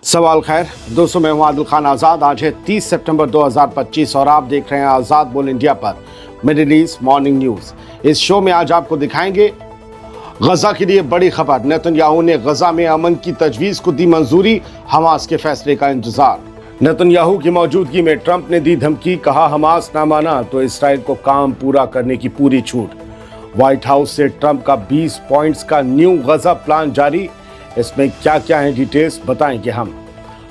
सवाल खैर दोस्तों, मैं हूं आदिल खान आज़ाद। आज है 30 सितंबर 2025 और आप देख रहे हैं आज़ाद बोल इंडिया पर मिडिल ईस्ट मॉर्निंग न्यूज़। इस शो में आज आपको दिखाएंगे गजा के लिए बड़ी खबर, नेतन्याहू ने गजा में अमन की तजवीज़ को दी मंजूरी, हमास के फैसले का इंतजार। नेतन्याहू की मौजूदगी में ट्रंप ने दी धमकी, कहा हमास ना माना तो इसराइल को काम पूरा करने की पूरी छूट। व्हाइट हाउस से ट्रंप का 20 पॉइंट्स का न्यू गजा प्लान जारी, इसमें क्या क्या है डिटेल्स बताएंगे हम।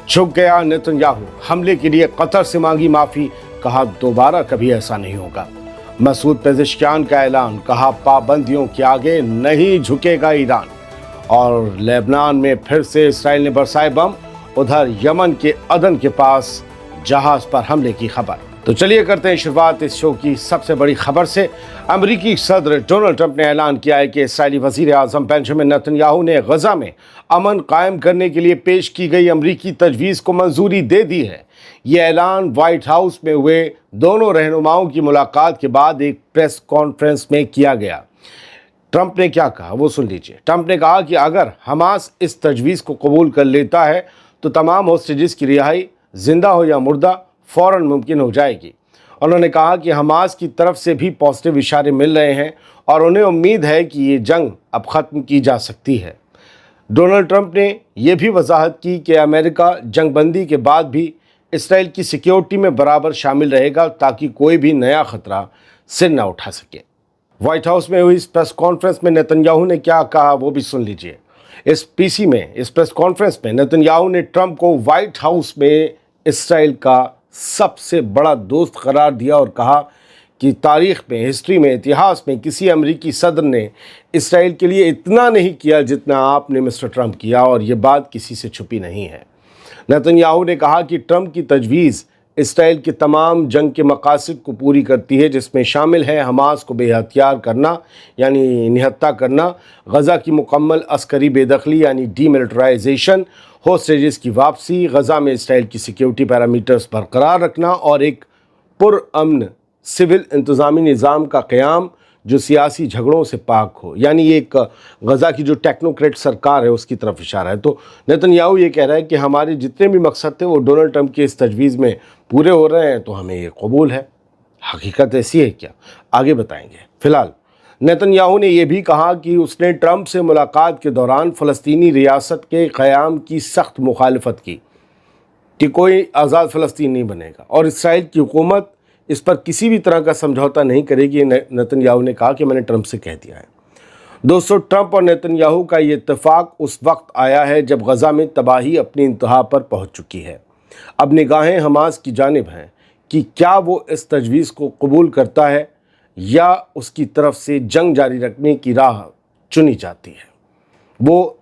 झुक गया नेतन्याहू, हमले के लिए कतर से मांगी माफी, कहा दोबारा कभी ऐसा नहीं होगा। मसूद पेज़ेश्कियान का ऐलान, कहा पाबंदियों के आगे नहीं झुकेगा ईरान। और लेबनान में फिर से इसराइल ने बरसाए बम, उधर यमन के अदन के पास जहाज पर हमले की खबर। तो चलिए करते हैं शुरुआत इस शो की सबसे बड़ी खबर से। अमेरिकी सदर डोनाल्ड ट्रंप ने ऐलान किया है कि इसराइली वज़ीर आज़म बेंजामिन नेतन्याहू ने गजा में अमन कायम करने के लिए पेश की गई अमेरिकी तजवीज़ को मंजूरी दे दी है। ये ऐलान व्हाइट हाउस में हुए दोनों रहनुमाओं की मुलाकात के बाद एक प्रेस कॉन्फ्रेंस में किया गया। ट्रंप ने क्या कहा वो सुन लीजिए। ट्रंप ने कहा कि अगर हमास इस तजवीज़ को कबूल कर लेता है तो तमाम होस्टेजेस की रिहाई, जिंदा हो या मुर्दा, फ़ौरन मुमकिन हो जाएगी। उन्होंने कहा कि हमास की तरफ से भी पॉजिटिव इशारे मिल रहे हैं और उन्हें उम्मीद है कि ये जंग अब ख़त्म की जा सकती है। डोनाल्ड ट्रंप ने यह भी वजाहत की कि अमेरिका जंगबंदी के बाद भी इसराइल की सिक्योरिटी में बराबर शामिल रहेगा ताकि कोई भी नया ख़तरा सिर न उठा सके। व्हाइट हाउस में हुई इस प्रेस कॉन्फ्रेंस में नेतन्याहू ने क्या कहा वो भी सुन लीजिए। इस प्रेस कॉन्फ्रेंस में नेतन्याहू ने ट्रंप को व्हाइट हाउस में इसराइल का सबसे बड़ा दोस्त करार दिया और कहा कि तारीख़ में, हिस्ट्री में, इतिहास में किसी अमेरिकी सदर ने इसराइल के लिए इतना नहीं किया जितना आपने मिस्टर ट्रंप किया, और ये बात किसी से छुपी नहीं है। नेतन्याहू ने कहा कि ट्रंप की तजवीज़ इसराइल के तमाम जंग के मकासद को पूरी करती है, जिसमें शामिल है हमास को बेहथियार करना यानी निहत्ता करना, गजा की मुकम्मल अस्करी बेदखली यानी डीमिलिटराइजेशन, होस्टेजेस की वापसी, गजा में इसराइल की सिक्योरिटी पैरामीटर्स बरकरार रखना और एक पुरअमन सिविल इंतज़ामी निज़ाम का क़याम जो सियासी झगड़ों से पाक हो, यानी एक गजा की जो टेक्नोक्रेट सरकार है उसकी तरफ इशारा है। तो नेतन्याहू ये कह रहा है कि हमारे जितने भी मकसद थे वो डोनाल्ड ट्रंप की इस तजवीज़ में पूरे हो रहे हैं, तो हमें ये कबूल है। हकीकत ऐसी है क्या, आगे बताएंगे। फ़िलहाल नेतन्याहू ने यह भी कहा कि उसने ट्रंप से मुलाकात के दौरान फ़लस्तीनी रियासत के क़याम की सख्त मुखालफत की कि कोई आज़ाद फ़लस्तीन नहीं बनेगा और इसराइल की हुकूमत इस पर किसी भी तरह का समझौता नहीं करेगी। नेतन्याहू ने कहा कि मैंने ट्रंप से कह दिया है। दोस्तों, ट्रंप और नेतन्याहू का ये इत्तेफाक उस वक्त आया है जब गजा में तबाही अपनी इंतहा पर पहुंच चुकी है। अब निगाहें हमास की जानिब हैं कि क्या वो इस तजवीज़ को कबूल करता है या उसकी तरफ से जंग जारी रखने की राह चुनी जाती है। वो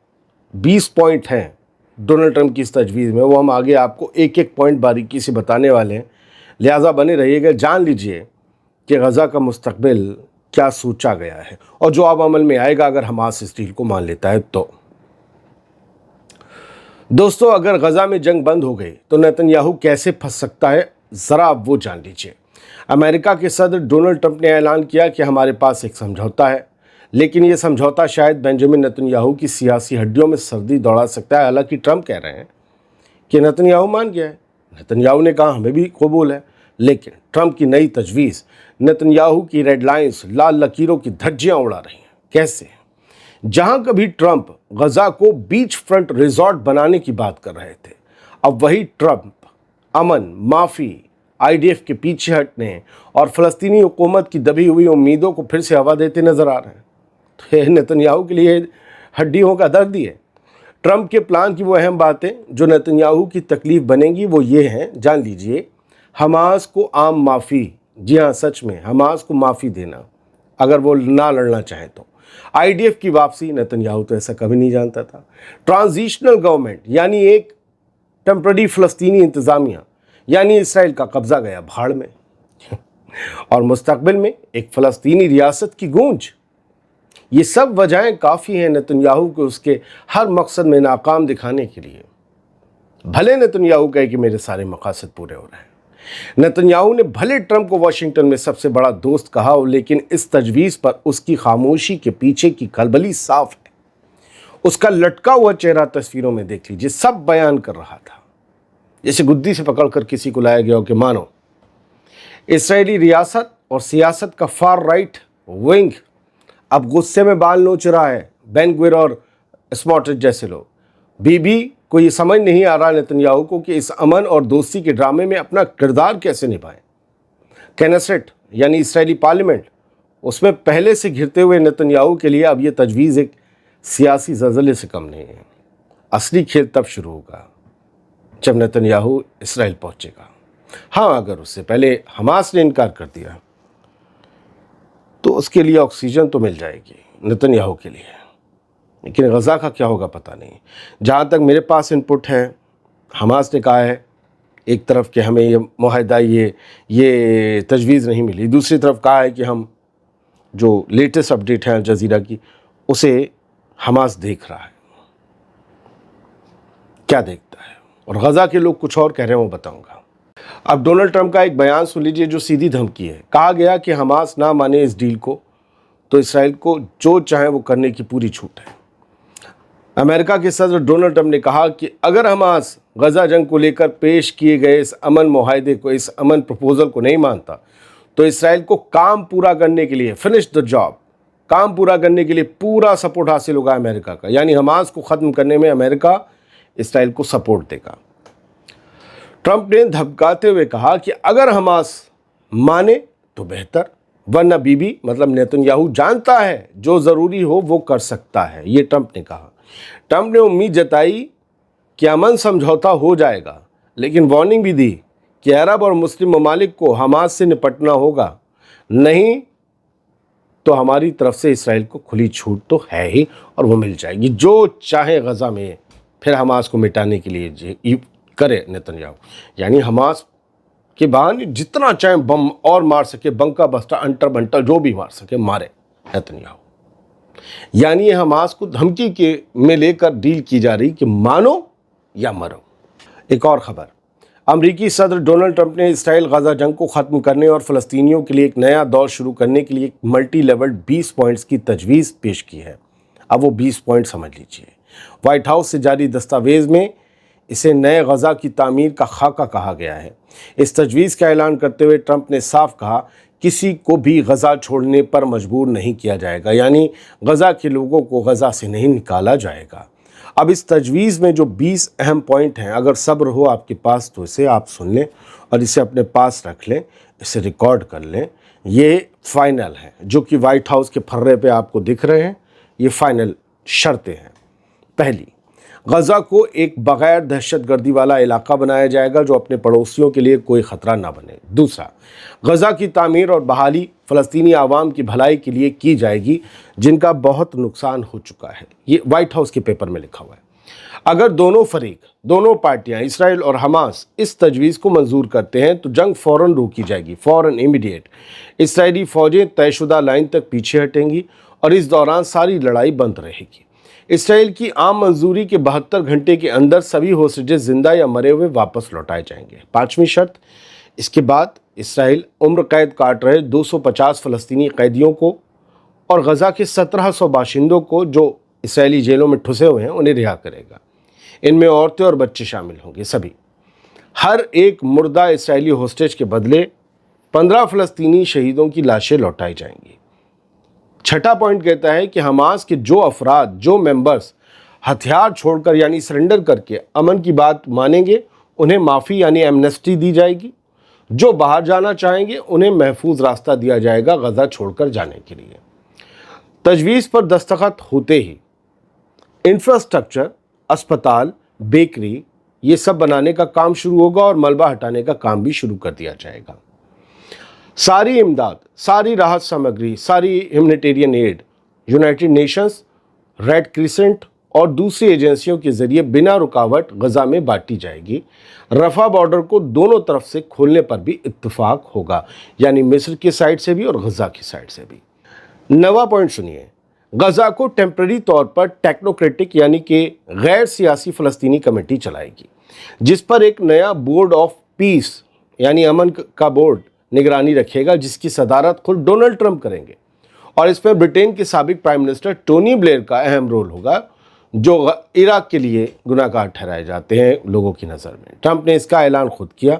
20 पॉइंट हैं डोनाल्ड ट्रंप की इस तजवीज़ में, वो हम आगे आपको एक एक पॉइंट बारीकी से बताने वाले हैं, लिहाजा बने रहिएगा। जान लीजिए कि गजा का मुस्तकबिल क्या सोचा गया है और जो अब अमल में आएगा अगर हमास इस डील को मान लेता है तो। दोस्तों, अगर गजा में जंग बंद हो गई तो नेतन्याहू कैसे फंस सकता है, ज़रा अब वो जान लीजिए। अमेरिका के सदर डोनाल्ड ट्रंप ने ऐलान किया कि हमारे पास एक समझौता है, लेकिन ये समझौता शायद बेंजामिन नेतन्याहू की सियासी हड्डियों में सर्दी दौड़ा सकता है। हालांकि ट्रंप कह रहे हैं कि नेतन्याहू मान गया है, नेतन्याहू ने कहा हमें भी कबूल है, लेकिन ट्रंप की नई तजवीज़ नेतन्याहू की रेड लाइंस, लाल लकीरों की धज्जियाँ उड़ा रही हैं। कैसे? जहाँ कभी ट्रंप गजा को बीच फ्रंट रिजॉर्ट बनाने की बात कर रहे थे, अब वही ट्रंप अमन, माफ़ी, IDF के पीछे हटने और फ़लस्तीनी हुकूमत की दबी हुई उम्मीदों को फिर से हवा देते नज़र आ रहे हैं। तो ये नेतन्याहू के लिए हड्डियों का दर्द ही है। ट्रंप के प्लान की वो अहम बातें जो नेतन्याहू की तकलीफ़ बनेंगी वो ये हैं, जान लीजिए। हमास को आम माफ़ी, जी हाँ सच में हमास को माफ़ी देना अगर वो ना लड़ना चाहें तो। IDF की वापसी, नेतन्याहू तो ऐसा कभी नहीं जानता था। ट्रांजिशनल गवर्नमेंट यानी एक टेम्पररी फ़लस्तीनी इंतज़ामिया यानी इसराइल का कब्ज़ा गया भाड़ में और मुस्तकबिल में एक फ़लस्तीनी रियासत की गूंज। ये सब वजहें काफ़ी हैं नेतन्याहू को उसके हर मकसद में नाकाम दिखाने के लिए। भले नेतन्याहू कहे कि मेरे सारे मकासद पूरे हो रहे हैं, नेतन्याहू ने भले ट्रंप को वाशिंगटन में सबसे बड़ा दोस्त कहा हो, लेकिन इस तजवीज़ पर उसकी खामोशी के पीछे की खलबली साफ है। اس کا لٹکا ہوا چہرہ تصویروں میں دیکھ لیجیے، سب بیان کر رہا تھا، جیسے گدی سے پکڑ کر کسی کو لایا گیا ہو کہ مانو اسرائیلی ریاست اور سیاست کا فار رائٹ ونگ اب غصے میں بال نوچ رہا ہے، بین گویر اور اسموٹرچ جیسے لوگ۔ بی بی کو یہ سمجھ نہیں آ رہا نتنیاہو کو کہ اس امن اور دوستی کے ڈرامے میں اپنا کردار کیسے نبھائیں۔ کینیسٹ یعنی اسرائیلی پارلیمنٹ، اس میں پہلے سے گھرتے ہوئے نتنیاہو کے لیے اب یہ تجویز ایک سیاسی زلزلے سے کم نہیں ہے۔ اصلی کھیل تب شروع ہوگا جب نتنیاہو اسرائیل پہنچے گا۔ ہاں، اگر اس سے پہلے حماس نے انکار کر دیا تو اس کے لیے آکسیجن تو مل جائے گی نتنیاہو کے لیے، لیکن غزہ کا کیا ہوگا پتہ نہیں۔ جہاں تک میرے پاس انپٹ ہے، حماس نے کہا ہے ایک طرف کہ ہمیں یہ معاہدہ یہ تجویز نہیں ملی، دوسری طرف کہا ہے کہ ہم جو لیٹسٹ اپڈیٹ ہے الجزیرہ کی اسے حماس دیکھ رہا ہے۔ کیا دیکھتا ہے اور غزہ کے لوگ کچھ اور کہہ رہے ہیں وہ بتاؤں گا۔ اب ڈونلڈ ٹرمپ کا ایک بیان سن لیجئے جو سیدھی دھمکی ہے۔ کہا گیا کہ حماس نہ مانے اس ڈیل کو تو اسرائیل کو جو چاہیں وہ کرنے کی پوری چھوٹ ہے۔ امریکہ کے صدر ڈونلڈ ٹرمپ نے کہا کہ اگر حماس غزہ جنگ کو لے کر پیش کیے گئے اس امن معاہدے کو، اس امن پروپوزل کو نہیں مانتا تو اسرائیل کو کام پورا کرنے کے لیے فنش دا جاب، کام پورا کرنے کے لیے پورا سپورٹ حاصل ہوگا امریکہ کا، یعنی حماس کو ختم کرنے میں امریکہ اسرائیل کو سپورٹ دے گا۔ ٹرمپ نے دھمکاتے ہوئے کہا کہ اگر حماس مانے تو بہتر، ورنہ بی بی مطلب نتنیاہو جانتا ہے جو ضروری ہو وہ کر سکتا ہے، یہ ٹرمپ نے کہا۔ ٹرمپ نے امید جتائی کہ امن سمجھوتا ہو جائے گا، لیکن وارننگ بھی دی کہ عرب اور مسلم ممالک کو حماس سے نپٹنا ہوگا، نہیں تو ہماری طرف سے اسرائیل کو کھلی چھوٹ تو ہے ہی اور وہ مل جائے گی، جو چاہے غزہ میں پھر حماس کو مٹانے کے لیے کرے نتنیاہو، یعنی حماس کے بہانے جتنا چاہے بم اور مار سکے، بنکا بسٹا انٹر بنٹر جو بھی مار سکے مارے نتنیاہو۔ یعنی یہ حماس کو دھمکی کے میں لے کر ڈیل کی جا رہی کہ مانو یا مرو۔ ایک اور خبر، امریکی صدر ڈونلڈ ٹرمپ نے اسرائیل غزہ جنگ کو ختم کرنے اور فلسطینیوں کے لیے ایک نیا دور شروع کرنے کے لیے ایک ملٹی لیول 20 پوائنٹس کی تجویز پیش کی ہے۔ اب وہ 20 پوائنٹ سمجھ لیجئے۔ وائٹ ہاؤس سے جاری دستاویز میں اسے نئے غزہ کی تعمیر کا خاکہ کہا گیا ہے۔ اس تجویز کا اعلان کرتے ہوئے ٹرمپ نے صاف کہا کسی کو بھی غزہ چھوڑنے پر مجبور نہیں کیا جائے گا، یعنی غزہ کے لوگوں کو غزہ سے نہیں نکالا جائے گا۔ اب اس تجویز میں جو 20 اہم پوائنٹ ہیں، اگر صبر ہو آپ کے پاس تو اسے آپ سن لیں اور اسے اپنے پاس رکھ لیں، اسے ریکارڈ کر لیں۔ یہ فائنل ہے جو کہ وائٹ ہاؤس کے پھرے پہ آپ کو دکھ رہے ہیں، یہ فائنل شرطیں ہیں۔ پہلی، غزہ کو ایک بغیر دہشت گردی والا علاقہ بنایا جائے گا جو اپنے پڑوسیوں کے لیے کوئی خطرہ نہ بنے۔ دوسرا، غزہ کی تعمیر اور بحالی فلسطینی عوام کی بھلائی کے لیے کی جائے گی جن کا بہت نقصان ہو چکا ہے۔ یہ وائٹ ہاؤس کے پیپر میں لکھا ہوا ہے۔ اگر دونوں فریق، دونوں پارٹیاں اسرائیل اور حماس اس تجویز کو منظور کرتے ہیں تو جنگ فوراً روکی جائے گی، فوراً امیڈیٹ۔ اسرائیلی فوجیں طے شدہ لائن تک پیچھے ہٹیں گی اور اس دوران ساری لڑائی بند رہے گی۔ اسرائیل کی عام منظوری کے 72 گھنٹے کے اندر سبھی ہوسٹیجز زندہ یا مرے ہوئے واپس لوٹائے جائیں گے۔ پانچویں شرط، اس کے بعد اسرائیل عمر قید کاٹ رہے 250 فلسطینی قیدیوں کو اور غزہ کے 1700 باشندوں کو جو اسرائیلی جیلوں میں ٹھسے ہوئے ہیں انہیں رہا کرے گا۔ ان میں عورتیں اور بچے شامل ہوں گے سبھی۔ ہر ایک مردہ اسرائیلی ہوسٹیج کے بدلے 15 فلسطینی شہیدوں کی لاشیں لوٹائی جائیں گی۔ چھٹا پوائنٹ کہتا ہے کہ حماس کے جو افراد، جو ممبرز ہتھیار چھوڑ کر یعنی سرنڈر کر کے امن کی بات مانیں گے انہیں معافی یعنی ایمنسٹی دی جائے گی۔ جو باہر جانا چاہیں گے انہیں محفوظ راستہ دیا جائے گا غزہ چھوڑ کر جانے کے لیے۔ تجویز پر دستخط ہوتے ہی انفراسٹرکچر، اسپتال، بیکری یہ سب بنانے کا کام شروع ہوگا اور ملبہ ہٹانے کا کام بھی شروع کر دیا جائے گا۔ ساری امداد، ساری راحت سامگری، ساری humanitarian aid United Nations, Red Crescent اور دوسری ایجنسیوں کے ذریعے بنا رکاوٹ غزہ میں بانٹی جائے گی۔ رفح بارڈر کو دونوں طرف سے کھولنے پر بھی اتفاق ہوگا، یعنی مصر کی سائڈ سے بھی اور غزہ کی سائڈ سے بھی۔ 9واں پوائنٹ سنیے، غزہ کو ٹیمپرری طور پر ٹیکنوکریٹک یعنی کہ غیر سیاسی فلسطینی کمیٹی چلائے گی، جس پر ایک نیا بورڈ آف پیس یعنی امن کا بورڈ نگرانی رکھے گا، جس کی صدارت خود ڈونلڈ ٹرمپ کریں گے، اور اس میں برٹین کے سابق پرائم منسٹر ٹونی بلیئر کا اہم رول ہوگا، जो इराक के लिए गुनाहगार ठहराए जाते हैं लोगों की नज़र में। ट्रंप ने इसका ऐलान खुद किया,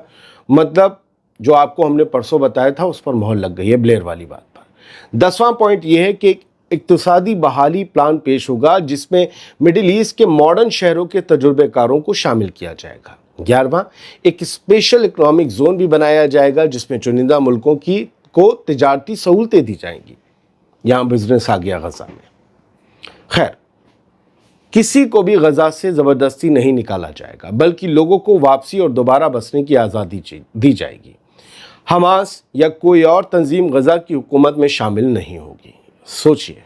मतलब जो आपको हमने परसों बताया था उस पर मोहर लग गई है ब्लेयर वाली बात पर। 10वां पॉइंट यह है कि एक इक्तिसादी बहाली प्लान पेश होगा जिसमें मिडिल ईस्ट के मॉडर्न शहरों के तजुर्बेकारों को शामिल किया जाएगा। 11वां, एक स्पेशल इकोनॉमिक जोन भी बनाया जाएगा जिसमें चुनिंदा मुल्कों को तिजारती सहूलतें दी जाएंगी। यहाँ बिजनेस आ गया गजा में। खैर, किसी को भी गजा से ज़बरदस्ती नहीं निकाला जाएगा, बल्कि लोगों को वापसी और दोबारा बसने की आज़ादी दी जाएगी। हमास या कोई और तंजीम गजा की हुकूमत में शामिल नहीं होगी। सोचिए,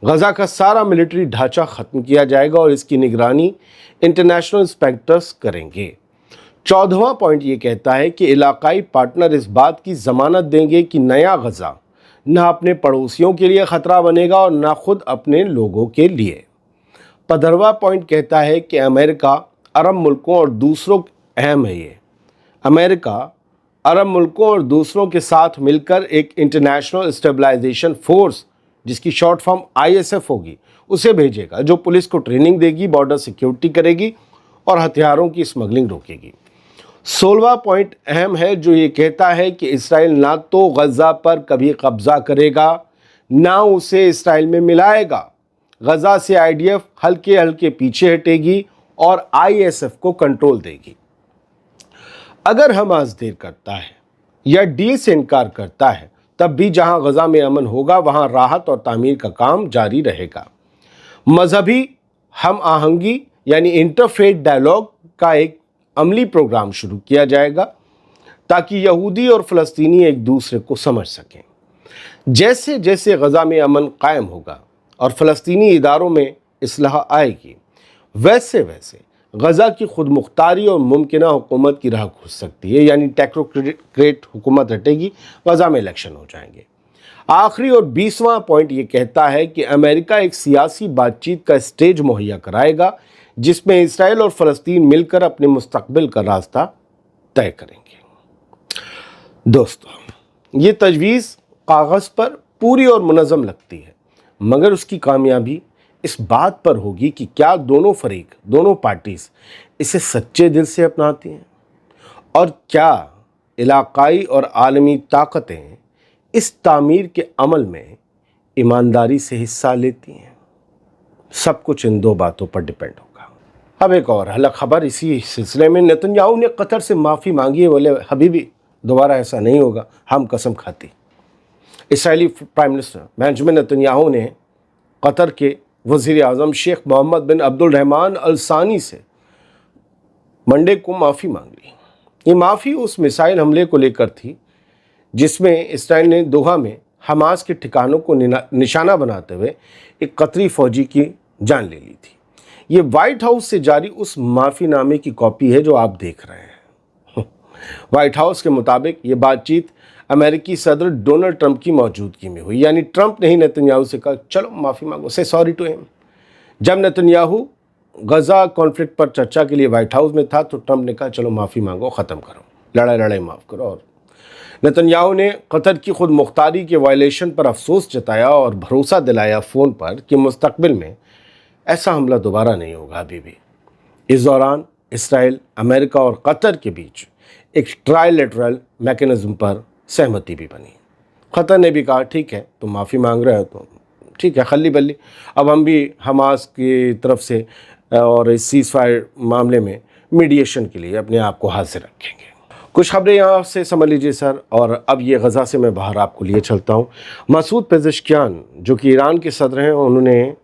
गजा का सारा मिलिट्री ढांचा ख़त्म किया जाएगा और इसकी निगरानी इंटरनेशनल इंस्पेक्टर्स करेंगे। 14वां पॉइंट ये कहता है कि इलाकाई पार्टनर इस बात की ज़मानत देंगे कि नया गजा न अपने पड़ोसियों के लिए ख़तरा बनेगा और न खुद अपने लोगों के लिए। 15वां पॉइंट कहता है कि अमेरिका अरब मुल्कों और दूसरों अहम है ये अमेरिका अरब मुल्कों और दूसरों के साथ मिलकर एक इंटरनेशनल स्टेबलाइजेशन फोर्स, जिसकी शॉर्ट फॉर्म ISF होगी, उसे भेजेगा, जो पुलिस को ट्रेनिंग देगी, बॉर्डर सिक्योरिटी करेगी और हथियारों की स्मगलिंग रोकेगी। 16वां पॉइंट अहम है, जो ये कहता है कि इसराइल ना तो गजा पर कभी कब्जा करेगा, ना उसे इसराइल में मिलाएगा। गजा से IDF हल्के हल्के पीछे हटेगी और ISF को कंट्रोल देगी। अगर हमास देर करता है या डील से इनकार करता है, तब भी जहां गजा में अमन होगा वहां राहत और तामीर का काम जारी रहेगा। मजहबी हम आहंगी यानी इंटरफेथ डायलॉग का एक अमली प्रोग्राम शुरू किया जाएगा ताकि यहूदी और फ़लस्तीनी एक दूसरे को समझ सकें। जैसे जैसे गजा में अमन कायम होगा और फ़लस्तीनी इदारों में इस्लाह आएगी, वैसे वैसे गजा की खुद मुख्तारी और मुमकिना हुकूमत की राह खुल सकती है, यानी टेक्नोक्रेट हुकूमत हटेगी, गजा में इलेक्शन हो जाएंगे। आखिरी और 20वां पॉइंट ये कहता है कि अमेरिका एक सियासी बातचीत का स्टेज मुहैया कराएगा जिसमें इसराइल और फ़लस्तीन मिलकर अपने मुस्तकबिल का रास्ता तय करेंगे। दोस्तों, ये तजवीज़ कागज़ पर पूरी और मुनज़्ज़म लगती है, मगर उसकी कामयाबी इस बात पर होगी कि क्या दोनों फरीक, दोनों पार्टीज़ इसे सच्चे दिल से अपनाती हैं और क्या इलाकाई और आलमी ताकतें इस तामीर के अमल में ईमानदारी से हिस्सा लेती हैं। सब कुछ इन दो बातों पर डिपेंड होगा। अब एक और अलग खबर इसी सिलसिले में, नेतन्याहू ने कतर से माफ़ी मांगी है, बोले हबीबी दोबारा ऐसा नहीं होगा, हम कसम खाती। Israeli prime minister Benjamin Netanyahu ने कतर के वज़ीर आज़म शेख मोहम्मद बिन अब्दुल रहमान अल सानी से मंडे को माफ़ी मांग ली। ये माफ़ी उस मिसाइल हमले को लेकर थी जिसमें इसराइल ने दोहा में हमास के ठिकानों को निशाना बनाते हुए एक कतरी फ़ौजी की जान ले ली थी। ये वाइट हाउस से जारी उस माफ़ीनामे की कॉपी है जो आप देख रहे हैं। वाइट हाउस के मुताबिक ये बातचीत अमेरिकी सदर डोनाल्ड ट्रंप की मौजूदगी में हुई, यानी ट्रंप ने ही नेतन्याहू से कहा चलो माफ़ी मांगो, से सॉरी टू हिम। जब नेतन्याहू गजा कॉन्फ्लिक्ट पर चर्चा के लिए वाइट हाउस में था तो ट्रंप ने कहा चलो माफ़ी मांगो, ख़त्म करो, लड़ाई माफ़ करो। और नेतन्याहू ने कतर की खुद मुख्तारी के वायलेशन पर अफसोस जताया और भरोसा दिलाया फ़ोन पर कि मुस्तकबिल में ऐसा हमला दोबारा नहीं होगा। अभी भी इस दौरान इसराइल, अमेरिका और कतर के बीच एक ट्राइलेटरल मैकेनिज्म पर सहमति भी बनी। कतर ने भी कहा ठीक है, तुम माफ़ी मांग रहे हो तो ठीक है, खल्ली बल्ली, अब हम भी हमास की तरफ से और इस सीज़ फायर मामले में मीडिएशन के लिए अपने आप को हाजिर रखेंगे। कुछ खबरें यहाँ से समझ लीजिए सर। और अब ये गज़ा से मैं बाहर आपको लिए चलता हूँ। मसूद पेज़ेश्कियान जो कि ईरान के सदर हैं, उन्होंने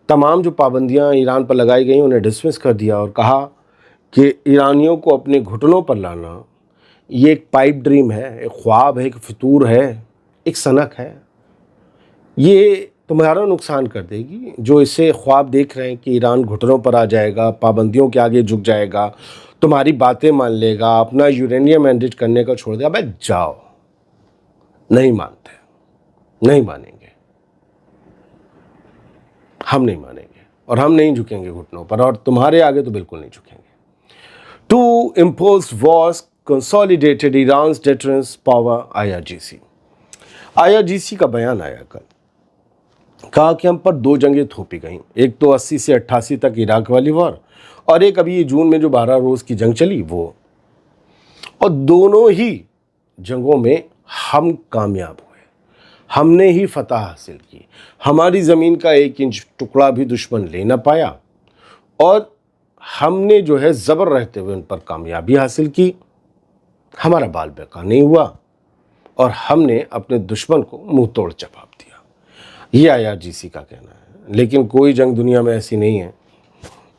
तमाम जो पाबंदियाँ ईरान पर लगाई गई उन्हें डिसमिस कर दिया और कहा कि ईरानियों को अपने घुटनों पर लाना ये एक पाइप ड्रीम है, एक ख्वाब है, एक फितूर है, एक सनक है। ये तुम्हारा नुकसान कर देगी जो इसे ख्वाब देख रहे हैं कि ईरान घुटनों पर आ जाएगा, पाबंदियों के आगे झुक जाएगा, तुम्हारी बातें मान लेगा, अपना यूरेनियम एनरिच करने का छोड़ देगा। भाई जाओ, नहीं मानते, नहीं मानेंगे, हम नहीं मानेंगे और हम नहीं झुकेंगे घुटनों पर, और तुम्हारे आगे तो बिल्कुल नहीं झुकेंगे। To impose wars consolidated Iran's deterrence power, IRGC का बयान आया कल। कहा कि हम पर 2 जंगें थोपी गईं, एक तो 80 से 88 तक इराक वाली वॉर और एक अभी जून में जो 12 रोज़ की जंग चली वो। और दोनों ही जंगों में हम कामयाब हुए, हमने ही फतह हासिल की, हमारी ज़मीन का 1 इंच टुकड़ा भी दुश्मन ले ना पाया और हमने जो है ज़बर रहते हुए उन पर कामयाबी हासिल की, हमारा बाल बेकार नहीं हुआ और हमने अपने दुश्मन को मुंह तोड़ जवाब दिया। ये IRGC का कहना है। लेकिन कोई जंग दुनिया में ऐसी नहीं है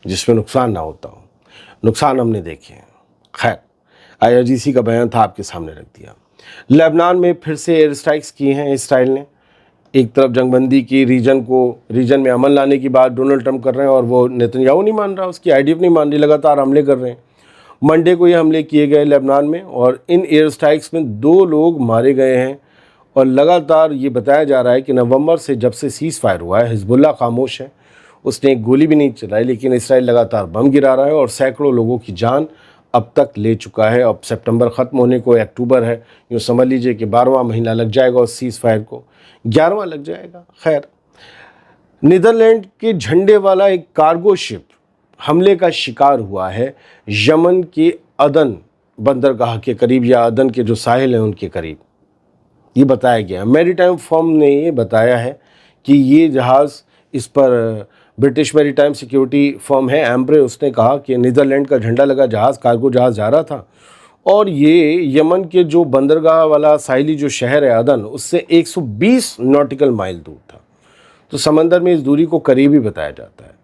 जिसमें नुकसान ना होता हो, नुकसान हमने देखे हैं। खैर, IRGC का बयान था, आपके सामने रख दिया। लेबनान में फिर से एयर स्ट्राइक्स की हैं इसराइल ने। एक तरफ जंगबंदी की, रीजन में अमन लाने की बात डोनाल्ड ट्रंप कर रहे हैं और वो नेतन्याहू नहीं मान रहा, उसकी IDF नहीं मान रही, लगातार हमले कर रहे हैं। मंडे को ये हमले किए गए लेबनान में और इन एयर स्ट्राइक्स में 2 लोग मारे गए हैं और लगातार ये बताया जा रहा है कि नवंबर से जब से सीज़ फायर हुआ है, हिजबुल्लाह खामोश है, उसने एक गोली भी नहीं चलाई, लेकिन इसराइल लगातार बम गिरा रहा है और सैकड़ों लोगों की जान अब तक ले चुका है। अब सितंबर ख़त्म होने को, अक्टूबर है, यूँ समझ लीजिए कि 12वां महीना लग जाएगा और सीज़ फायर को 11वां लग जाएगा। खैर, नीदरलैंड के झंडे वाला एक कार्गो शिप हमले का शिकार हुआ है यमन के अदन बंदरगाह के करीब या अदन के जो साहिल हैं उनके करीब, ये बताया गया। मैरीटाइम फर्म ने ये बताया है कि ये जहाज़, इस पर ब्रिटिश मैरीटाइम सिक्योरिटी फर्म है एम्ब्रे, उसने कहा कि नीदरलैंड का झंडा लगा जहाज़, कार्गो जहाज़ जा रहा था और ये यमन के जो बंदरगाह वाला साहिली जो शहर है अदन, उससे 120 नॉटिकल माइल दूर था। तो समंदर में इस दूरी को करीबी बताया जाता है।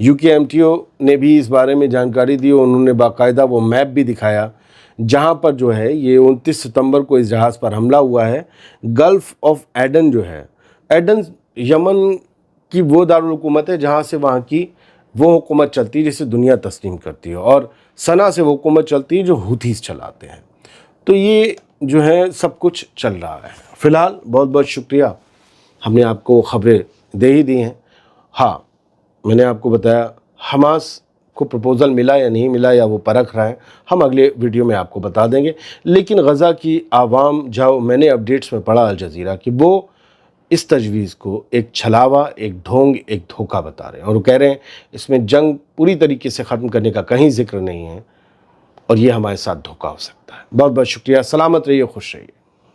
UKMTO ने भी इस बारे में जानकारी दी और उन्होंने बाकायदा वो मैप भी दिखाया जहाँ पर जो है ये 29 सितंबर को इस जहाज़ पर हमला हुआ है। गल्फ़ ऑफ एडन जो है, एडन यमन की वो दारुल हुकूमत है जहाँ से वहाँ की वो हुकूमत चलती है जिसे दुनिया तस्लीम करती है और सना से वो हुकूमत चलती है जो हुथीस चलाते हैं। तो ये जो है सब कुछ चल रहा है। फ़िलहाल बहुत बहुत शुक्रिया, हमने आपको खबरें दे ही दी हैं। हाँ, मैंने आपको बताया हमास को प्रपोज़ल मिला या नहीं मिला या वो परख रहा है, हम अगले वीडियो में आपको बता देंगे। लेकिन गज़ा की आवाम, जो मैंने अपडेट्स में पढ़ा अल जज़ीरा कि वो इस तजवीज़ को एक छलावा, एक ढोंग, एक धोखा बता रहे हैं और वो कह रहे हैं इसमें जंग पूरी तरीके से ख़त्म करने का कहीं जिक्र नहीं है और ये हमारे साथ धोखा हो सकता है। बहुत बहुत शुक्रिया, सलामत रहिए, खुश रहिए।